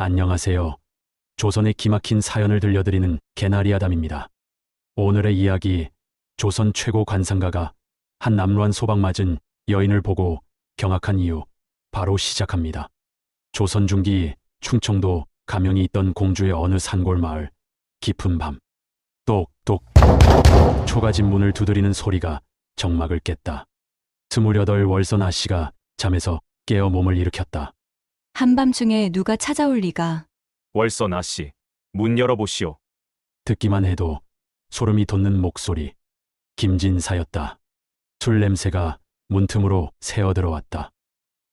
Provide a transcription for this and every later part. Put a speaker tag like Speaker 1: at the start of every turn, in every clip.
Speaker 1: 안녕하세요. 조선의 기막힌 사연을 들려드리는 개나리 아담입니다. 오늘의 이야기, 조선 최고 관상가가 한 남루한 소방 맞은 여인을 보고 경악한 이유, 바로 시작합니다. 조선 중기 충청도 가명이 있던 공주의 어느 산골 마을, 깊은 밤, 똑똑 초가집 문을 두드리는 소리가 정막을 깼다. 28 월선 아씨가 잠에서 깨어 몸을 일으켰다.
Speaker 2: 한밤중에 누가 찾아올 리가.
Speaker 3: 월선 아씨, 문 열어보시오.
Speaker 1: 듣기만 해도 소름이 돋는 목소리. 김진사였다. 술 냄새가 문틈으로 새어 들어왔다.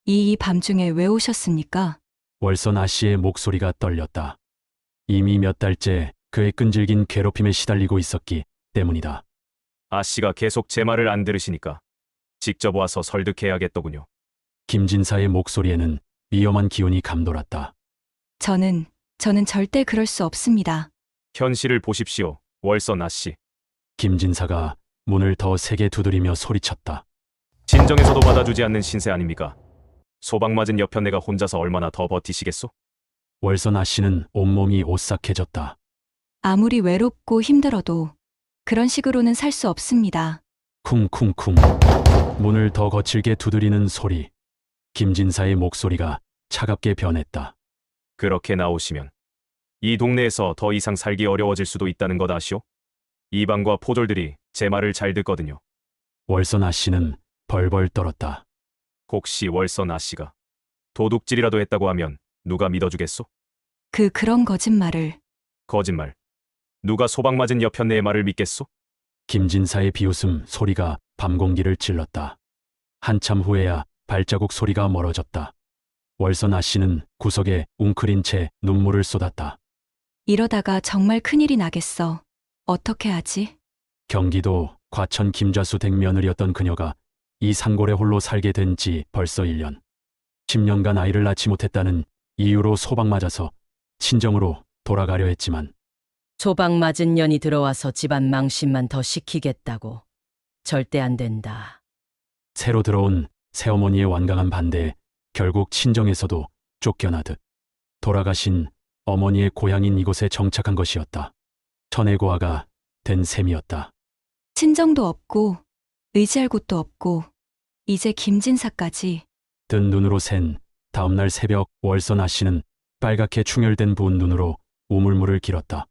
Speaker 2: 이 밤중에 왜 오셨습니까?
Speaker 1: 월선 아씨의 목소리가 떨렸다. 이미 몇 달째 그의 끈질긴 괴롭힘에 시달리고 있었기 때문이다.
Speaker 3: 아씨가 계속 제 말을 안 들으시니까 직접 와서 설득해야겠더군요.
Speaker 1: 김진사의 목소리에는 위험한 기운이 감돌았다.
Speaker 2: 저는 절대 그럴 수 없습니다.
Speaker 3: 현실을 보십시오, 월선 아씨.
Speaker 1: 김진사가 문을 더 세게 두드리며 소리쳤다.
Speaker 3: 친정에서도 받아주지 않는 신세 아닙니까? 소방 맞은 여편네가 혼자서 얼마나 더 버티시겠소?
Speaker 1: 월선 아씨는 온몸이 오싹해졌다.
Speaker 2: 아무리 외롭고 힘들어도 그런 식으로는 살 수 없습니다.
Speaker 1: 쿵쿵쿵. 문을 더 거칠게 두드리는 소리. 김진사의 목소리가 차갑게 변했다.
Speaker 3: 그렇게 나오시면 이 동네에서 더 이상 살기 어려워질 수도 있다는 것 아시오? 이방과 포졸들이 제 말을 잘 듣거든요.
Speaker 1: 월선 아씨는 벌벌 떨었다.
Speaker 3: 혹시 월선 아씨가 도둑질이라도 했다고 하면 누가 믿어주겠소?
Speaker 2: 그런 거짓말을.
Speaker 3: 거짓말. 누가 소방 맞은 여편네의 말을 믿겠소?
Speaker 1: 김진사의 비웃음 소리가 밤 공기를 찔렀다. 한참 후에야 발자국 소리가 멀어졌다. 월선 아씨는 구석에 웅크린 채 눈물을 쏟았다.
Speaker 2: 이러다가 정말 큰일이 나겠어. 어떻게 하지?
Speaker 1: 경기도 과천 김좌수 댁 며느리였던 그녀가 이 산골에 홀로 살게 된 지 벌써 1년. 10년간 아이를 낳지 못했다는 이유로 소방 맞아서 친정으로 돌아가려 했지만
Speaker 4: 소방 맞은 년이 들어와서 집안 망신만 더 시키겠다고. 절대 안 된다.
Speaker 1: 새로 들어온 새어머니의 완강한 반대에 결국 친정에서도 쫓겨나듯 돌아가신 어머니의 고향인 이곳에 정착한 것이었다. 천혜고아가 된 셈이었다.
Speaker 2: 친정도 없고 의지할 곳도 없고 이제 김진사까지.
Speaker 1: 뜬 눈으로 샌 다음날 새벽 월선 아씨는 빨갛게 충혈된 부은 눈으로 우물물을 길었다.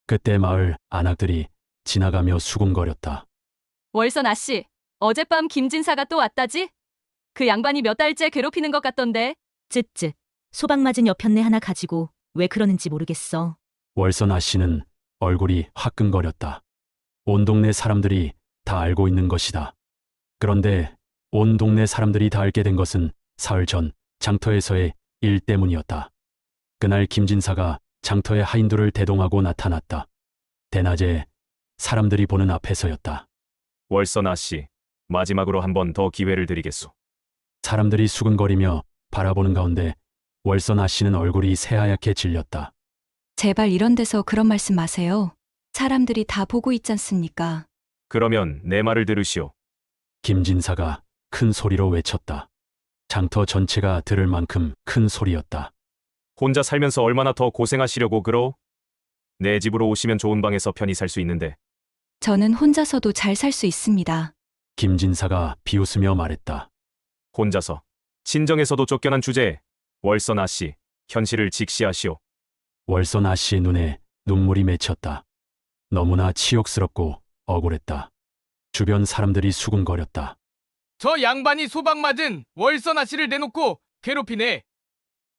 Speaker 1: 그때 마을 안악들이 지나가며 수군거렸다.
Speaker 5: 월선 아씨, 어젯밤 김진사가 또 왔다지? 그 양반이 몇 달째 괴롭히는 것 같던데.
Speaker 6: 쯧쯧. 소방 맞은 여편네 하나 가지고 왜 그러는지 모르겠어.
Speaker 1: 월선 아씨는 얼굴이 화끈거렸다. 온 동네 사람들이 다 알고 있는 것이다. 그런데 온 동네 사람들이 다 알게 된 것은 사흘 전 장터에서의 일 때문이었다. 그날 김진사가 장터의 하인들을 대동하고 나타났다. 대낮에 사람들이 보는 앞에서였다.
Speaker 3: 월선 아씨, 마지막으로 한 번 더 기회를 드리겠소.
Speaker 1: 사람들이 수근거리며 바라보는 가운데 월선 아씨는 얼굴이 새하얗게 질렸다.
Speaker 2: 제발 이런 데서 그런 말씀 마세요. 사람들이 다 보고 있지 않습니까?
Speaker 3: 그러면 내 말을 들으시오.
Speaker 1: 김진사가 큰 소리로 외쳤다. 장터 전체가 들을 만큼 큰 소리였다.
Speaker 3: 혼자 살면서 얼마나 더 고생하시려고 그러? 내 집으로 오시면 좋은 방에서 편히 살 수 있는데.
Speaker 2: 저는 혼자서도 잘 살 수 있습니다.
Speaker 1: 김진사가 비웃으며 말했다.
Speaker 3: 혼자서 친정에서도 쫓겨난 주제에 월선 아씨, 현실을 직시하시오.
Speaker 1: 월선 아씨의 눈에 눈물이 맺혔다. 너무나 치욕스럽고 억울했다. 주변 사람들이 수군거렸다.
Speaker 7: 저 양반이 소방 맞은 월선 아씨를 내놓고 괴롭히네.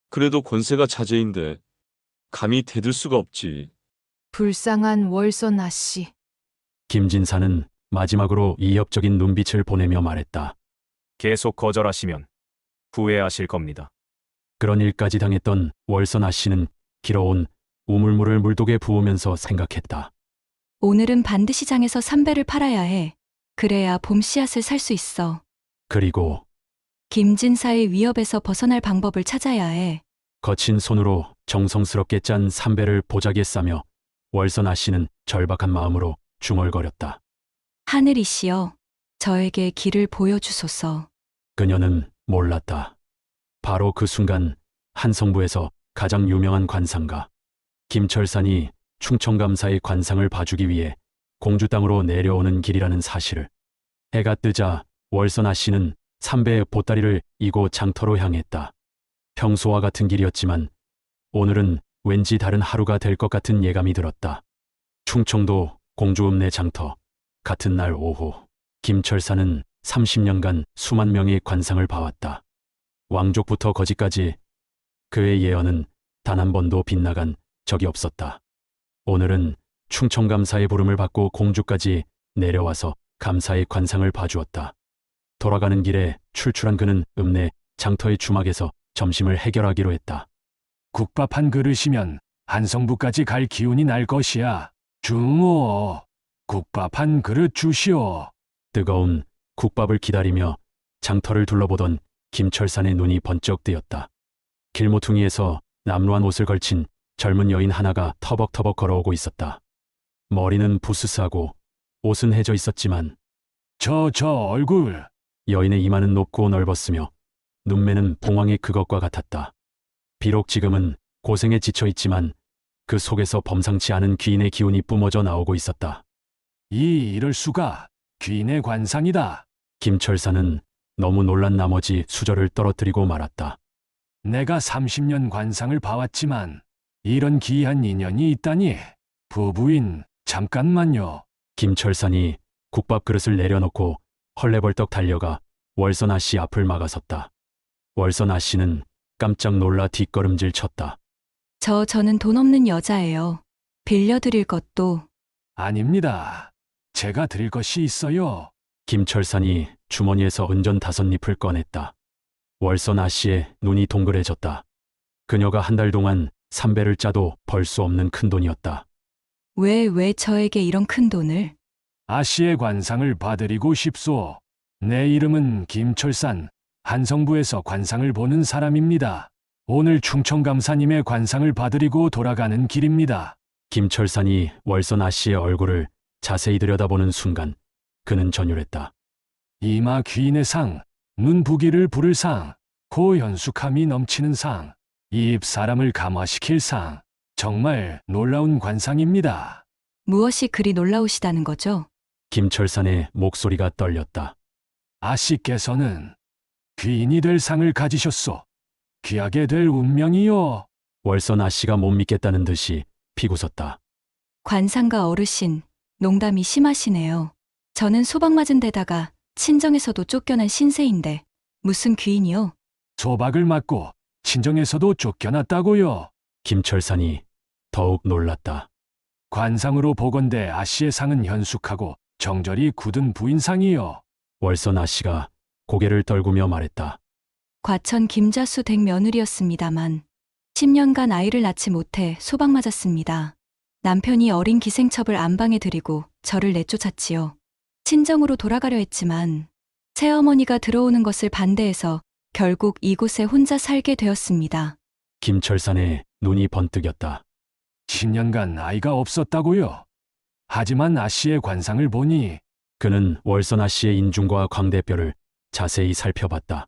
Speaker 8: 그래도 권세가 자제인데 감히 대들 수가 없지.
Speaker 9: 불쌍한 월선 아씨.
Speaker 1: 김진사는 마지막으로 이협적인 눈빛을 보내며 말했다.
Speaker 3: 계속 거절하시면 후회하실 겁니다.
Speaker 1: 그런 일까지 당했던 월선 아씨는 길어온 우물물을 물독에 부으면서 생각했다.
Speaker 2: 오늘은 반드시 장에서 삼배를 팔아야 해. 그래야 봄 씨앗을 살 수 있어.
Speaker 1: 그리고
Speaker 2: 김진사의 위협에서 벗어날 방법을 찾아야 해.
Speaker 1: 거친 손으로 정성스럽게 짠 삼배를 보자기에 싸며 월선 아씨는 절박한 마음으로 중얼거렸다.
Speaker 2: 하늘이시여, 저에게 길을 보여주소서.
Speaker 1: 그녀는 몰랐다. 바로 그 순간 한 성부에서 가장 유명한 관상가. 김철산이 충청감사의 관상을 봐주기 위해 공주 땅으로 내려오는 길이라는 사실을. 해가 뜨자 월선 아씨는 삼배의 보따리를 이고 장터로 향했다. 평소와 같은 길이었지만 오늘은 왠지 다른 하루가 될 것 같은 예감이 들었다. 충청도 공주읍내 장터. 같은 날 오후, 김철산은 30년간 수만 명의 관상을 봐왔다. 왕족부터 거지까지 그의 예언은 단 한 번도 빗나간 적이 없었다. 오늘은 충청감사의 부름을 받고 공주까지 내려와서 감사의 관상을 봐주었다. 돌아가는 길에 출출한 그는 읍내 장터의 주막에서 점심을 해결하기로 했다.
Speaker 10: 국밥 한 그릇이면 한성부까지 갈 기운이 날 것이야. 중호, 국밥 한 그릇 주시오.
Speaker 1: 뜨거운 국밥을 기다리며 장터를 둘러보던 김철산의 눈이 번쩍 뜨였다. 길모퉁이에서 남루한 옷을 걸친 젊은 여인 하나가 터벅터벅 걸어오고 있었다. 머리는 부스스하고 옷은 해져 있었지만
Speaker 10: 저 얼굴.
Speaker 1: 여인의 이마는 높고 넓었으며 눈매는 봉황의 그것과 같았다. 비록 지금은 고생에 지쳐 있지만 그 속에서 범상치 않은 귀인의 기운이 뿜어져 나오고 있었다.
Speaker 10: 이럴 수가. 귀인의 관상이다.
Speaker 1: 김철산은 너무 놀란 나머지 수저를 떨어뜨리고 말았다.
Speaker 10: 내가 30년 관상을 봐왔지만 이런 기이한 인연이 있다니. 부부인, 잠깐만요.
Speaker 1: 김철산이 국밥 그릇을 내려놓고 헐레벌떡 달려가 월선 아씨 앞을 막아섰다. 월선 아씨는 깜짝 놀라 뒷걸음질 쳤다.
Speaker 2: 저는 돈 없는 여자예요. 빌려드릴 것도.
Speaker 10: 아닙니다. 제가 드릴 것이 있어요.
Speaker 1: 김철산이 주머니에서 은전 5잎을 꺼냈다. 월선 아씨의 눈이 동그래졌다. 그녀가 한 달 동안 3배를 짜도 벌 수 없는 큰돈이었다.
Speaker 2: 왜 저에게 이런 큰 돈을?
Speaker 10: 아씨의 관상을 봐드리고 싶소. 내 이름은 김철산, 한성부에서 관상을 보는 사람입니다. 오늘 충청감사님의 관상을 봐드리고 돌아가는 길입니다.
Speaker 1: 김철산이 월선 아씨의 얼굴을 자세히 들여다보는 순간 그는 전율했다.
Speaker 10: 이마 귀인의 상, 눈 부기를 부를 상, 코 현숙함이 넘치는 상, 입 사람을 감화시킬 상. 정말 놀라운 관상입니다.
Speaker 2: 무엇이 그리 놀라우시다는 거죠?
Speaker 1: 김철산의 목소리가 떨렸다.
Speaker 10: 아씨께서는 귀인이 될 상을 가지셨소. 귀하게 될 운명이요.
Speaker 1: 월선 아씨가 못 믿겠다는 듯이 피고섰다.
Speaker 2: 관상가 어르신, 농담이 심하시네요. 저는 소방 맞은 데다가 친정에서도 쫓겨난 신세인데 무슨 귀인이요?
Speaker 10: 소박을 맞고 친정에서도 쫓겨났다고요.
Speaker 1: 김철산이 더욱 놀랐다.
Speaker 10: 관상으로 보건대 아씨의 상은 현숙하고 정절이 굳은 부인상이요.
Speaker 1: 월선 아씨가 고개를 떨구며 말했다.
Speaker 2: 과천 김자수 댁 며느리였습니다만 10년간 아이를 낳지 못해 소방 맞았습니다. 남편이 어린 기생첩을 안방에 들이고 저를 내쫓았지요. 친정으로 돌아가려 했지만 새어머니가 들어오는 것을 반대해서 결국 이곳에 혼자 살게 되었습니다.
Speaker 1: 김철산의 눈이 번뜩였다.
Speaker 10: 10년간 아이가 없었다고요. 하지만 아씨의 관상을 보니
Speaker 1: 그는 월선 아씨의 인중과 광대뼈를 자세히 살펴봤다.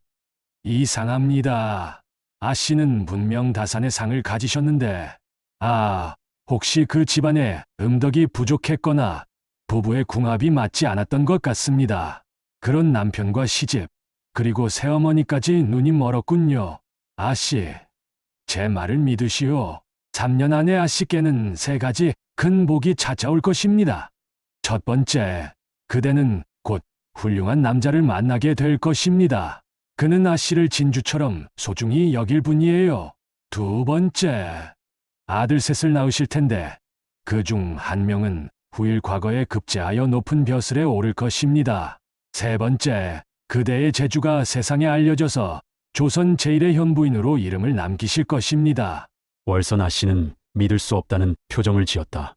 Speaker 10: 이상합니다. 아씨는 분명 다산의 상을 가지셨는데, 혹시 그 집안에 음덕이 부족했거나 부부의 궁합이 맞지 않았던 것 같습니다. 그런 남편과 시집, 그리고 새어머니까지 눈이 멀었군요. 아씨, 제 말을 믿으시오. 3년 안에 아씨께는 3가지 큰 복이 찾아올 것입니다. 첫 번째, 그대는 곧 훌륭한 남자를 만나게 될 것입니다. 그는 아씨를 진주처럼 소중히 여길 분이에요. 두 번째, 아들 셋을 낳으실 텐데 그 중 한 명은 후일 과거에 급제하여 높은 벼슬에 오를 것입니다. 세 번째, 그대의 재주가 세상에 알려져서 조선 제1의 현부인으로 이름을 남기실 것입니다.
Speaker 1: 월선 아씨는 믿을 수 없다는 표정을 지었다.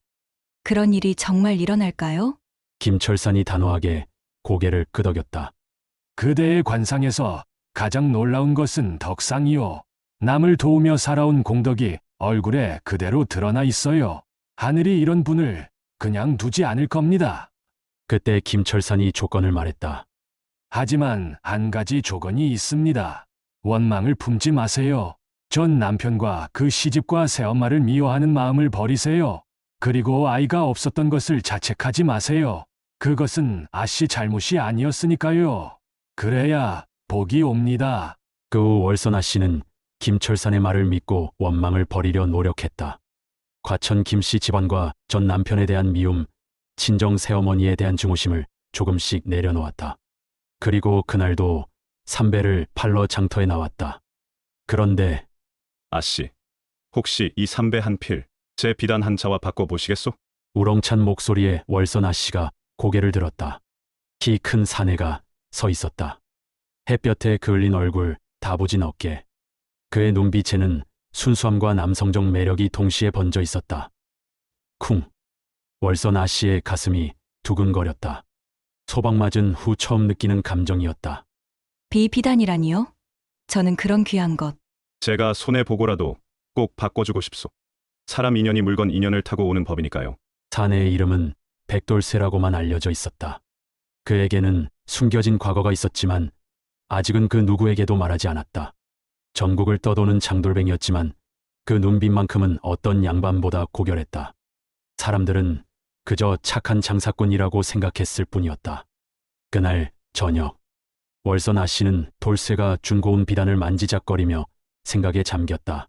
Speaker 2: 그런 일이 정말 일어날까요?
Speaker 1: 김철산이 단호하게 고개를 끄덕였다.
Speaker 10: 그대의 관상에서 가장 놀라운 것은 덕상이요. 남을 도우며 살아온 공덕이 얼굴에 그대로 드러나 있어요. 하늘이 이런 분을 그냥 두지 않을 겁니다.
Speaker 1: 그때 김철산이 조건을 말했다.
Speaker 10: 하지만 한 가지 조건이 있습니다. 원망을 품지 마세요. 전 남편과 그 시집과 새엄마를 미워하는 마음을 버리세요. 그리고 아이가 없었던 것을 자책하지 마세요. 그것은 아씨 잘못이 아니었으니까요. 그래야 복이 옵니다.
Speaker 1: 그 후 월선아 씨는 김철산의 말을 믿고 원망을 버리려 노력했다. 과천 김씨 집안과 전 남편에 대한 미움, 친정 새어머니에 대한 증오심을 조금씩 내려놓았다. 그리고 그날도 삼배를 팔러 장터에 나왔다. 그런데
Speaker 3: 아씨, 혹시 이 삼배 한 필, 제 비단 한 차와 바꿔보시겠소?
Speaker 1: 우렁찬 목소리에 월선아 씨가 고개를 들었다. 키 큰 사내가 서 있었다. 햇볕에 그을린 얼굴, 다부진 어깨. 그의 눈빛에는 순수함과 남성적 매력이 동시에 번져 있었다. 쿵. 월선아 씨의 가슴이 두근거렸다. 소박맞은 후 처음 느끼는 감정이었다.
Speaker 2: 비비단이라니요? 저는 그런 귀한 것.
Speaker 3: 제가 손해보고라도 꼭 바꿔주고 싶소. 사람 인연이 물건 인연을 타고 오는 법이니까요.
Speaker 1: 사내의 이름은 백돌쇠라고만 알려져 있었다. 그에게는 숨겨진 과거가 있었지만 아직은 그 누구에게도 말하지 않았다. 전국을 떠도는 장돌뱅이였지만 그 눈빛만큼은 어떤 양반보다 고결했다. 사람들은 그저 착한 장사꾼이라고 생각했을 뿐이었다. 그날 저녁, 월선아 씨는 돌쇠가 준 고운 비단을 만지작거리며 생각에 잠겼다.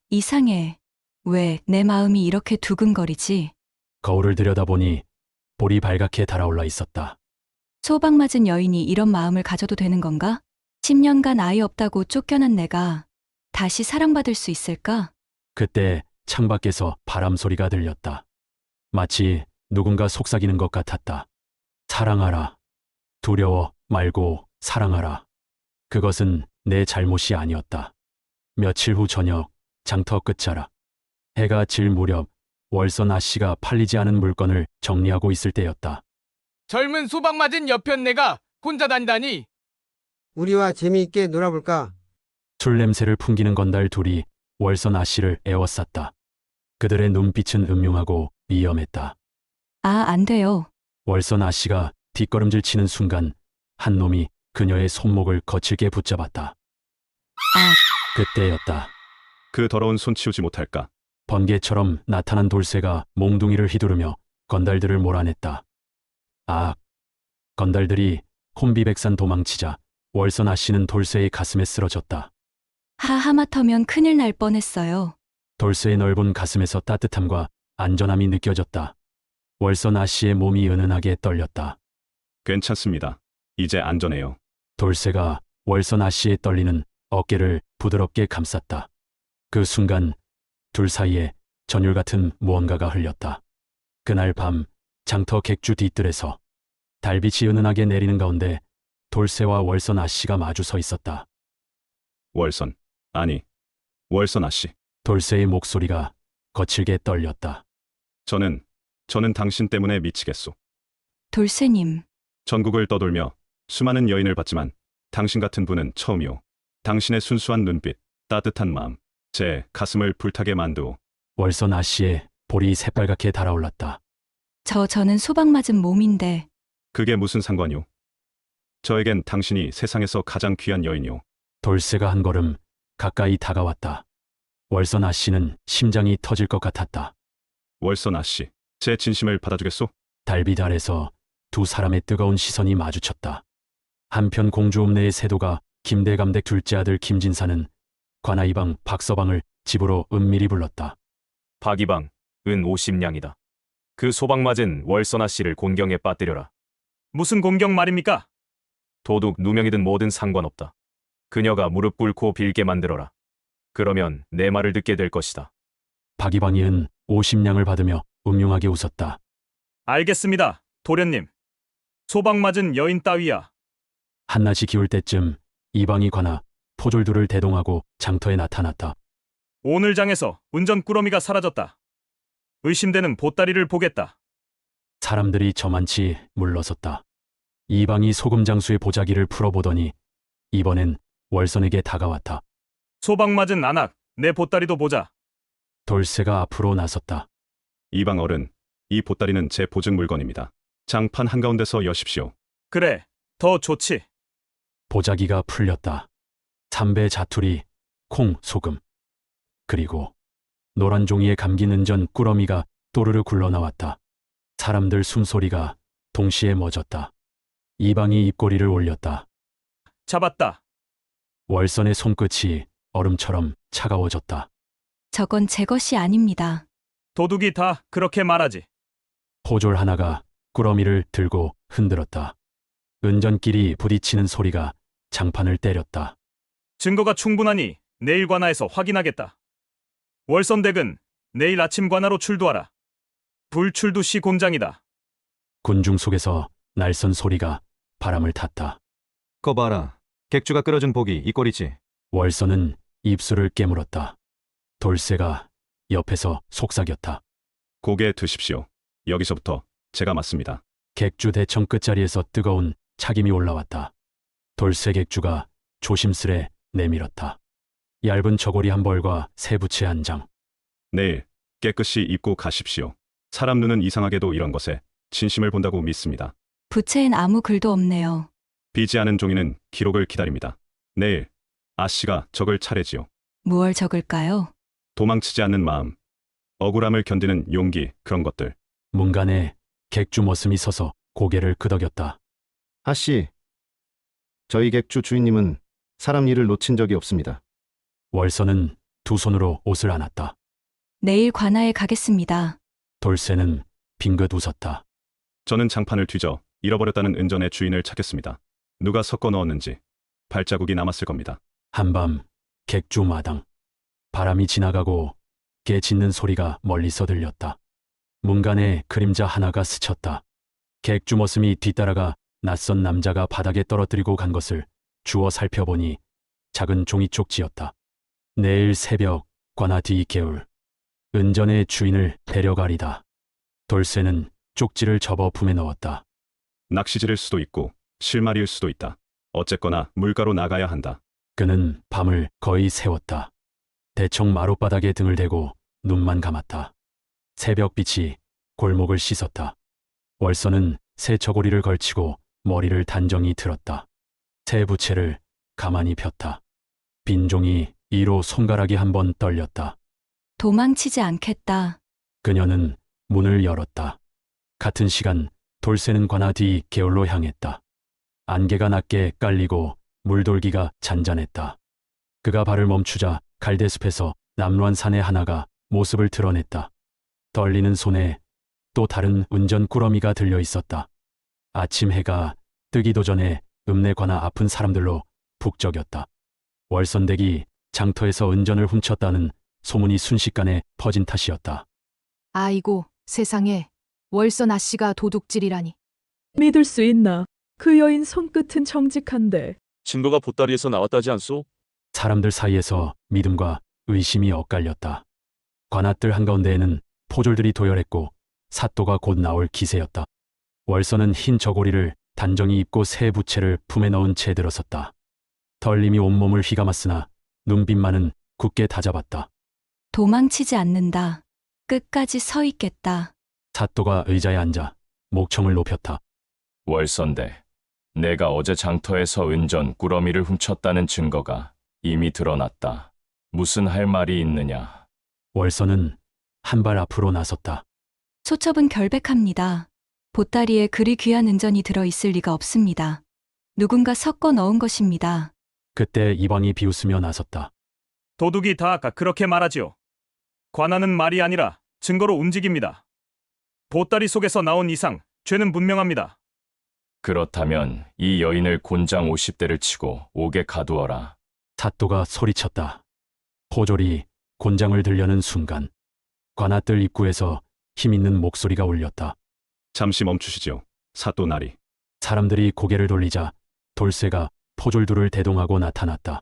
Speaker 2: 이상해. 왜 내 마음이 이렇게 두근거리지?
Speaker 1: 거울을 들여다보니 볼이 발갛게 달아올라 있었다.
Speaker 2: 소박맞은 여인이 이런 마음을 가져도 되는 건가? 10년간 아이 없다고 쫓겨난 내가 다시 사랑받을 수 있을까?
Speaker 1: 그때 창밖에서 바람 소리가 들렸다. 마치 누군가 속삭이는 것 같았다. 사랑하라. 두려워 말고 사랑하라. 그것은 내 잘못이 아니었다. 며칠 후 저녁, 장터 끝자락. 해가 질 무렵 월선아 씨가 팔리지 않은 물건을 정리하고 있을 때였다.
Speaker 7: 젊은 소박맞은 여편네가 혼자 다니다니.
Speaker 11: 우리와 재미있게 놀아볼까?
Speaker 1: 술 냄새를 풍기는 건달 둘이 월선아 씨를 에워쌌다. 그들의 눈빛은 음흉하고 위험했다.
Speaker 2: 아, 안 돼요.
Speaker 1: 월선아 씨가 뒷걸음질 치는 순간 한 놈이 그녀의 손목을 거칠게 붙잡았다.
Speaker 2: 아,
Speaker 1: 그때였다.
Speaker 3: 그 더러운 손 치우지 못할까?
Speaker 1: 번개처럼 나타난 돌쇠가 몽둥이를 휘두르며 건달들을 몰아냈다. 아, 건달들이 혼비백산 도망치자 월선아 씨는 돌쇠의 가슴에 쓰러졌다.
Speaker 2: 하마터면 큰일 날 뻔했어요.
Speaker 1: 돌쇠의 넓은 가슴에서 따뜻함과 안전함이 느껴졌다. 월선아 씨의 몸이 은은하게 떨렸다.
Speaker 3: 괜찮습니다. 이제 안전해요.
Speaker 1: 돌쇠가 월선아 씨의 떨리는 어깨를 부드럽게 감쌌다. 그 순간 둘 사이에 전율 같은 무언가가 흘렸다. 그날 밤 장터 객주 뒤뜰에서 달빛이 은은하게 내리는 가운데 돌쇠와 월선아 씨가 마주 서 있었다.
Speaker 3: 월선, 아니, 월선아 씨.
Speaker 1: 돌쇠의 목소리가 거칠게 떨렸다.
Speaker 3: 저는 당신 때문에 미치겠소.
Speaker 2: 돌쇠님,
Speaker 3: 전국을 떠돌며 수많은 여인을 봤지만 당신 같은 분은 처음이오. 당신의 순수한 눈빛, 따뜻한 마음, 제 가슴을 불타게 만두오.
Speaker 1: 월선아 씨의 볼이 새빨갛게 달아올랐다.
Speaker 2: 저는 소박맞은 몸인데.
Speaker 3: 그게 무슨 상관이오? 저에겐 당신이 세상에서 가장 귀한 여인이오.
Speaker 1: 돌쇠가 한 걸음 가까이 다가왔다. 월선아 씨는 심장이 터질 것 같았다.
Speaker 3: 월선아 씨, 제 진심을 받아주겠소?
Speaker 1: 달빛 아래서 두 사람의 뜨거운 시선이 마주쳤다. 한편 공주 읍내의 세도가 김대감댁 둘째 아들 김진사는 관아이방 박서방을 집으로 은밀히 불렀다.
Speaker 3: 박이방, 은 50냥이다. 그 소박맞은 월선아 씨를 곤경에 빠뜨려라.
Speaker 12: 무슨 공경 말입니까?
Speaker 3: 도둑 누명이든 뭐든 상관없다. 그녀가 무릎 꿇고 빌게 만들어라. 그러면 내 말을 듣게 될 것이다.
Speaker 1: 박이방이 은 50냥을 받으며 음흉하게 웃었다.
Speaker 12: 알겠습니다, 도련님. 소박맞은 여인 따위야.
Speaker 1: 한낮이 기울 때쯤 이방이 관아 포졸들을 대동하고 장터에 나타났다.
Speaker 12: 오늘 장에서 운전 꾸러미가 사라졌다. 의심되는 보따리를 보겠다.
Speaker 1: 사람들이 저만치 물러섰다. 이방이 소금장수의 보자기를 풀어보더니 이번엔 월선에게 다가왔다.
Speaker 12: 소박맞은 안악, 내 보따리도 보자.
Speaker 1: 돌쇠가 앞으로 나섰다.
Speaker 3: 이방 어른, 이 보따리는 제 보증 물건입니다. 장판 한가운데서 여십시오.
Speaker 12: 그래, 더 좋지.
Speaker 1: 보자기가 풀렸다. 삼배 자투리, 콩, 소금. 그리고 노란 종이에 감긴 은전 꾸러미가 또르르 굴러나왔다. 사람들 숨소리가 동시에 멎었다. 이방이 입꼬리를 올렸다.
Speaker 12: 잡았다.
Speaker 1: 월선의 손끝이 얼음처럼 차가워졌다.
Speaker 2: 저건 제 것이 아닙니다.
Speaker 12: 도둑이 다 그렇게 말하지.
Speaker 1: 포졸 하나가 꾸러미를 들고 흔들었다. 은전끼리 부딪히는 소리가 장판을 때렸다.
Speaker 12: 증거가 충분하니 내일 관하에서 확인하겠다. 월선댁은 내일 아침 관하로 출두하라. 불출두 시 곤장이다.
Speaker 1: 군중 속에서 날선 소리가 바람을 탔다.
Speaker 13: 거 봐라. 객주가 끌어준 복이 이 꼴이지.
Speaker 1: 월선은 입술을 깨물었다. 돌쇠가 옆에서 속삭였다.
Speaker 3: 고개 드십시오. 여기서부터 제가 맞습니다.
Speaker 1: 객주 대청 끝자리에서 뜨거운 차김이 올라왔다. 돌쇠 객주가 조심스레 내밀었다. 얇은 저고리 한 벌과 새 부채 한 장.
Speaker 3: 내일 깨끗이 입고 가십시오. 사람 눈은 이상하게도 이런 것에 진심을 본다고 믿습니다.
Speaker 2: 부채엔 아무 글도 없네요.
Speaker 3: 비지 않은 종이는 기록을 기다립니다. 내일 아씨가 적을 차례지요.
Speaker 2: 무얼 적을까요?
Speaker 3: 도망치지 않는 마음, 억울함을 견디는 용기, 그런 것들.
Speaker 1: 문간에 객주 머슴이 서서 고개를 끄덕였다.
Speaker 13: 아씨, 저희 객주 주인님은 사람 일을 놓친 적이 없습니다.
Speaker 1: 월선은 두 손으로 옷을 안았다.
Speaker 2: 내일 관아에 가겠습니다.
Speaker 1: 돌쇠는 빙긋 웃었다.
Speaker 3: 저는 장판을 뒤져 잃어버렸다는 은전의 주인을 찾겠습니다. 누가 섞어 넣었는지 발자국이 남았을 겁니다.
Speaker 1: 한밤 객주 마당. 바람이 지나가고 개 짖는 소리가 멀리서 들렸다. 문간에 그림자 하나가 스쳤다. 객주 머슴이 뒤따라가 낯선 남자가 바닥에 떨어뜨리고 간 것을 주워 살펴보니 작은 종이 쪽지였다. 내일 새벽 관아 뒤 개울. 은전의 주인을 데려가리다. 돌쇠는 쪽지를 접어 품에 넣었다.
Speaker 3: 낚시질일 수도 있고 실마리일 수도 있다. 어쨌거나 물가로 나가야 한다.
Speaker 1: 그는 밤을 거의 새웠다. 대청 마룻바닥에 등을 대고 눈만 감았다. 새벽빛이 골목을 씻었다. 월선은 새 저고리를 걸치고 머리를 단정히 들었다. 새 부채를 가만히 폈다. 빈 종이 이로 손가락이 한 번 떨렸다.
Speaker 2: 도망치지 않겠다.
Speaker 1: 그녀는 문을 열었다. 같은 시간 돌쇠는 관아 뒤 개울로 향했다. 안개가 낮게 깔리고 물돌기가 잔잔했다. 그가 발을 멈추자 갈대숲에서 남루한 사내 하나가 모습을 드러냈다. 떨리는 손에 또 다른 은전 꾸러미가 들려 있었다. 아침 해가 뜨기도 전에 읍내 관아 아픈 사람들로 북적였다. 월선댁이 장터에서 은전을 훔쳤다는 소문이 순식간에 퍼진 탓이었다.
Speaker 9: 아이고, 세상에. 월선 아씨가 도둑질이라니.
Speaker 14: 믿을 수 있나? 그 여인 손끝은 정직한데.
Speaker 8: 증거가 보따리에서 나왔다지 않소?
Speaker 1: 사람들 사이에서 믿음과 의심이 엇갈렸다. 관아뜰 한가운데에는 포졸들이 도열했고 사또가 곧 나올 기세였다. 월선은 흰 저고리를 단정히 입고 새 부채를 품에 넣은 채 들어섰다. 덜림이 온몸을 휘감았으나 눈빛만은 굳게 다잡았다.
Speaker 2: 도망치지 않는다. 끝까지 서 있겠다.
Speaker 1: 사또가 의자에 앉아 목청을 높였다.
Speaker 15: 월선대, 내가 어제 장터에서 은전 꾸러미를 훔쳤다는 증거가 이미 드러났다. 무슨 할 말이 있느냐?
Speaker 1: 월선은 한 발 앞으로 나섰다.
Speaker 2: 소첩은 결백합니다. 보따리에 그리 귀한 은전이 들어 있을 리가 없습니다. 누군가 섞어 넣은 것입니다.
Speaker 1: 그때 이방이 비웃으며 나섰다.
Speaker 12: 도둑이 다 그렇게 말하지요. 관아는 말이 아니라 증거로 움직입니다. 보따리 속에서 나온 이상 죄는 분명합니다.
Speaker 15: 그렇다면 이 여인을 곤장 50대를 치고 옥에 가두어라.
Speaker 1: 사또가 소리쳤다. 포졸이 곤장을 들려는 순간 관아뜰 입구에서 힘있는 목소리가 울렸다.
Speaker 3: 잠시 멈추시죠. 사또 나리.
Speaker 1: 사람들이 고개를 돌리자 돌쇠가 포졸 둘을 대동하고 나타났다.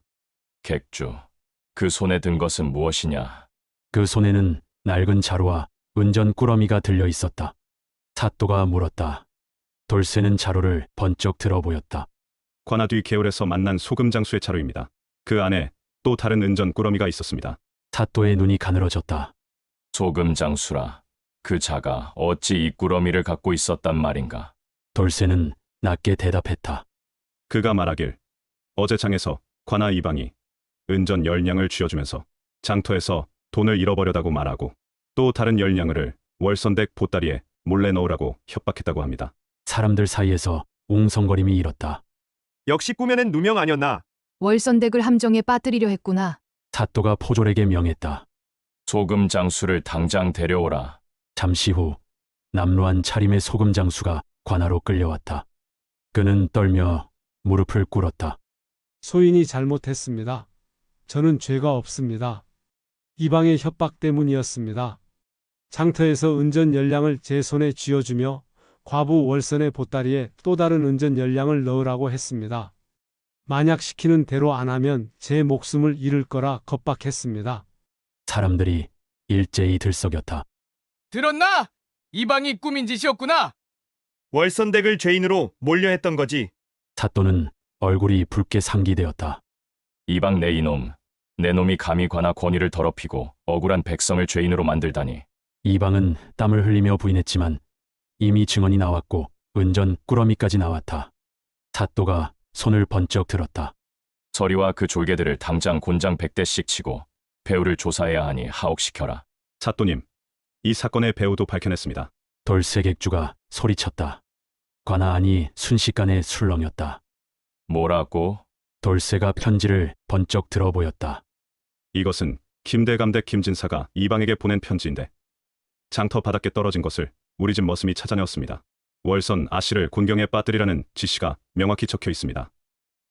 Speaker 15: 객주, 그 손에 든 것은 무엇이냐?
Speaker 1: 그 손에는 낡은 자루와 은전 꾸러미가 들려 있었다. 사또가 물었다. 돌쇠는 자루를 번쩍 들어 보였다.
Speaker 3: 관아 뒤 개울에서 만난 소금 장수의 자루입니다. 그 안에 또 다른 은전 꾸러미가 있었습니다.
Speaker 1: 사또의 눈이 가늘어졌다.
Speaker 15: 소금 장수라. 그 자가 어찌 이 꾸러미를 갖고 있었단 말인가?
Speaker 1: 돌쇠는 낮게 대답했다.
Speaker 3: 그가 말하길 어제 장에서 관아 이방이
Speaker 16: 은전 10냥을 쥐어주면서 장터에서 돈을 잃어버려다고 말하고 또 다른 10냥을 월선댁 보따리에 몰래 넣으라고 협박했다고 합니다.
Speaker 1: 사람들 사이에서 웅성거림이 일었다.
Speaker 17: 역시 꾸며낸 누명 아니었나?
Speaker 9: 월선댁을 함정에 빠뜨리려 했구나.
Speaker 1: 사또가 포졸에게 명했다.
Speaker 15: 소금 장수를 당장 데려오라.
Speaker 1: 잠시 후 남루한 차림의 소금 장수가 관하로 끌려왔다. 그는 떨며 무릎을 꿇었다.
Speaker 18: 소인이 잘못했습니다. 저는 죄가 없습니다. 이방의 협박 때문이었습니다. 장터에서 은전 10냥을 제 손에 쥐어주며 과부 월선의 보따리에 또 다른 은전 10냥을 넣으라고 했습니다. 만약 시키는 대로 안 하면 제 목숨을 잃을 거라 겁박했습니다.
Speaker 1: 사람들이 일제히 들썩였다.
Speaker 7: 들었나? 이방이 꾸민 짓이었구나.
Speaker 17: 월선댁을 죄인으로 몰려했던 거지.
Speaker 1: 사또는 얼굴이 붉게 상기되었다.
Speaker 15: 이방 내 이놈, 내 놈이 감히 관아 권위를 더럽히고 억울한 백성을 죄인으로 만들다니.
Speaker 1: 이방은 땀을 흘리며 부인했지만 이미 증언이 나왔고 은전 꾸러미까지 나왔다. 사또가 손을 번쩍 들었다.
Speaker 15: 서리와 그 졸개들을 당장 곤장 100대씩 치고 배우를 조사해야 하니 하옥시켜라.
Speaker 16: 사또님, 이 사건의 배우도 밝혀냈습니다.
Speaker 1: 돌쇠객주가 소리쳤다. 관아 안이 순식간에 술렁였다.
Speaker 15: 뭐라고?
Speaker 1: 돌쇠가 편지를 번쩍 들어 보였다.
Speaker 16: 이것은 김대감댁 김진사가 이방에게 보낸 편지인데 장터 바닥에 떨어진 것을 우리 집 머슴이 찾아내었습니다. 월선 아씨를 곤경에 빠뜨리라는 지시가 명확히 적혀 있습니다.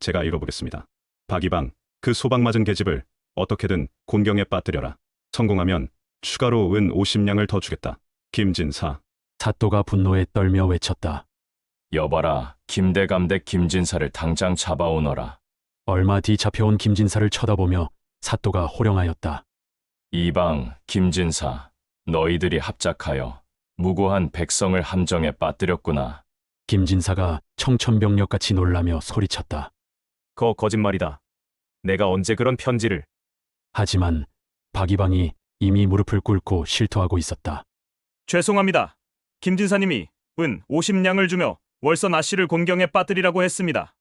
Speaker 16: 제가 읽어보겠습니다. 박이방, 그 소방 맞은 계집을 어떻게든 곤경에 빠뜨려라. 성공하면 추가로 은 50냥을 더 주겠다. 김진사.
Speaker 1: 사또가 분노에 떨며 외쳤다.
Speaker 15: 여봐라, 김대감댁 김진사를 당장 잡아오너라.
Speaker 1: 얼마 뒤 잡혀온 김진사를 쳐다보며 사또가 호령하였다.
Speaker 15: 이방, 김진사, 너희들이 합작하여 무고한 백성을 함정에 빠뜨렸구나.
Speaker 1: 김진사가 청천벽력같이 놀라며 소리쳤다.
Speaker 3: 거짓말이다. 내가 언제 그런 편지를...
Speaker 1: 하지만 박이방이 이미 무릎을 꿇고 실토하고 있었다.
Speaker 12: 죄송합니다. 김진사님이 은 50냥을 주며 월선 아씨를 곤경에 빠뜨리라고 했습니다.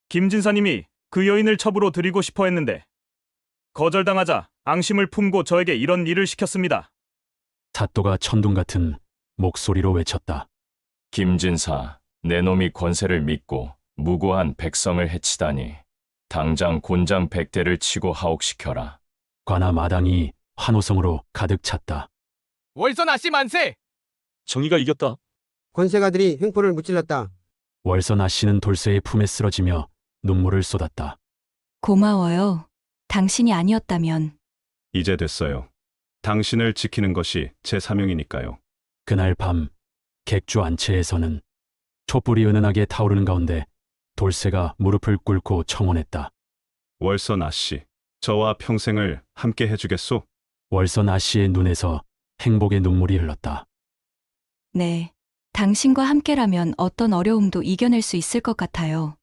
Speaker 12: 김진사님이 그 여인을 첩으로 드리고 싶어 했는데 거절당하자 앙심을 품고 저에게 이런 일을 시켰습니다.
Speaker 1: 사또가 천둥 같은 목소리로 외쳤다.
Speaker 15: 김진사, 내 놈이 권세를 믿고 무고한 백성을 해치다니. 당장 곤장 100대를 치고 하옥시켜라.
Speaker 1: 관아 마당이 환호성으로 가득 찼다.
Speaker 7: 월선 아씨 만세!
Speaker 8: 정의가 이겼다.
Speaker 11: 권세가들이 횡포를 무찔렀다.
Speaker 1: 월선 아씨는 돌쇠의 품에 쓰러지며 눈물을 쏟았다.
Speaker 2: 고마워요. 당신이 아니었다면.
Speaker 16: 이제 됐어요. 당신을 지키는 것이 제 사명이니까요.
Speaker 1: 그날 밤 객주 안채에서는 촛불이 은은하게 타오르는 가운데 돌쇠가 무릎을 꿇고 청혼했다.
Speaker 16: 월선 아씨, 저와 평생을 함께 해주겠소?
Speaker 1: 월선 아씨의 눈에서 행복의 눈물이 흘렀다.
Speaker 2: 네. 당신과 함께라면 어떤 어려움도 이겨낼 수 있을 것 같아요.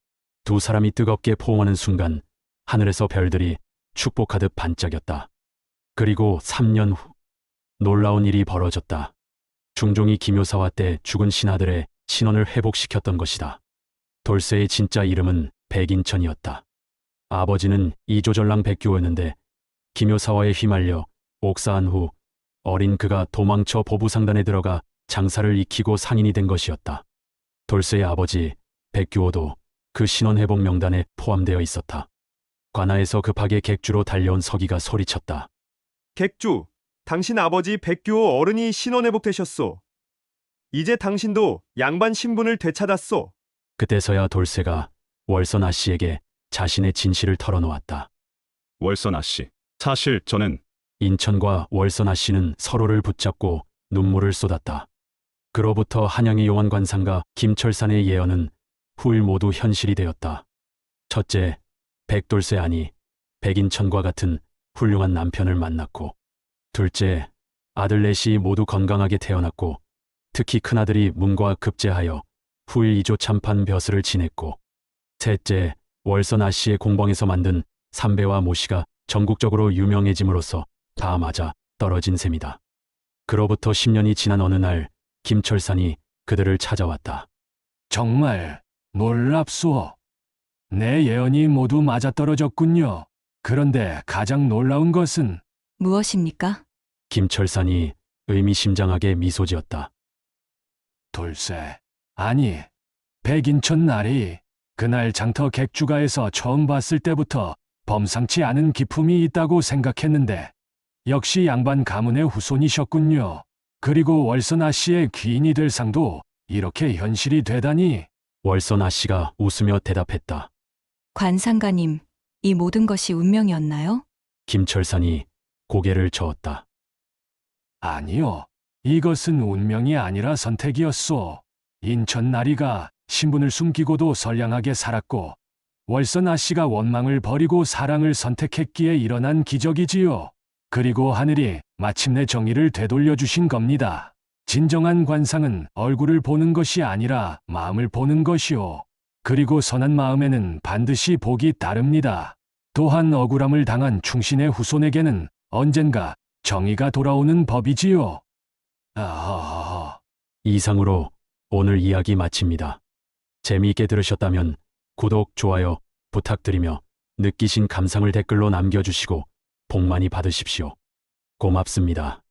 Speaker 1: 두 사람이 뜨겁게 포옹하는 순간 하늘에서 별들이 축복하듯 반짝였다. 그리고 3년 후 놀라운 일이 벌어졌다. 중종이 김효사와 때 죽은 신하들의 신원을 회복시켰던 것이다. 돌쇠의 진짜 이름은 백인천이었다. 아버지는 이조전랑 백규호였는데 김효사와에 휘말려 옥사한 후 어린 그가 도망쳐 보부상단에 들어가 장사를 익히고 상인이 된 것이었다. 돌쇠의 아버지 백규호도 그 신원 회복 명단에 포함되어 있었다. 관아에서 급하게 객주로 달려온 서기가 소리쳤다.
Speaker 17: 객주, 당신 아버지 백규호 어른이 신원회복되셨소. 이제 당신도 양반 신분을 되찾았소.
Speaker 1: 그때서야 돌쇠가 월선 아씨에게 자신의 진실을 털어놓았다.
Speaker 16: 월선 아씨, 사실 저는...
Speaker 1: 인천과 월선 아씨는 서로를 붙잡고 눈물을 쏟았다. 그로부터 한양의 용한 관상가 김철산의 예언은 후일 모두 현실이 되었다. 첫째, 백돌쇠 아니 백인천과 같은 훌륭한 남편을 만났고, 둘째, 아들 넷이 모두 건강하게 태어났고, 특히 큰아들이 문과 급제하여 후일 2조 참판 벼슬을 지냈고, 셋째, 월선 아씨의 공방에서 만든 삼배와 모시가 전국적으로 유명해짐으로써 다 맞아 떨어진 셈이다. 그로부터 10년이 지난 어느 날 김철산이 그들을 찾아왔다.
Speaker 10: 정말 놀랍소. 내 예언이 모두 맞아떨어졌군요. 그런데 가장 놀라운 것은
Speaker 2: 무엇입니까?
Speaker 1: 김철산이 의미심장하게 미소 지었다.
Speaker 10: 돌쇠, 아니, 백인천 날이 그날 장터 객주가에서 처음 봤을 때부터 범상치 않은 기품이 있다고 생각했는데 역시 양반 가문의 후손이셨군요. 그리고 월선 아씨의 귀인이 될 상도 이렇게 현실이 되다니.
Speaker 1: 월선 아씨가 웃으며 대답했다.
Speaker 2: 관상가님, 이 모든 것이 운명이었나요?
Speaker 1: 김철산이 고개를 저었다.
Speaker 10: 아니요. 이것은 운명이 아니라 선택이었소. 인천 나리가 신분을 숨기고도 선량하게 살았고 월선 아씨가 원망을 버리고 사랑을 선택했기에 일어난 기적이지요. 그리고 하늘이 마침내 정의를 되돌려 주신 겁니다. 진정한 관상은 얼굴을 보는 것이 아니라 마음을 보는 것이오. 그리고 선한 마음에는 반드시 복이 따릅니다. 또한 억울함을 당한 충신의 후손에게는 언젠가 정의가 돌아오는 법이지요.
Speaker 1: 이상으로 오늘 이야기 마칩니다. 재미있게 들으셨다면 구독, 좋아요 부탁드리며 느끼신 감상을 댓글로 남겨주시고 복 많이 받으십시오. 고맙습니다.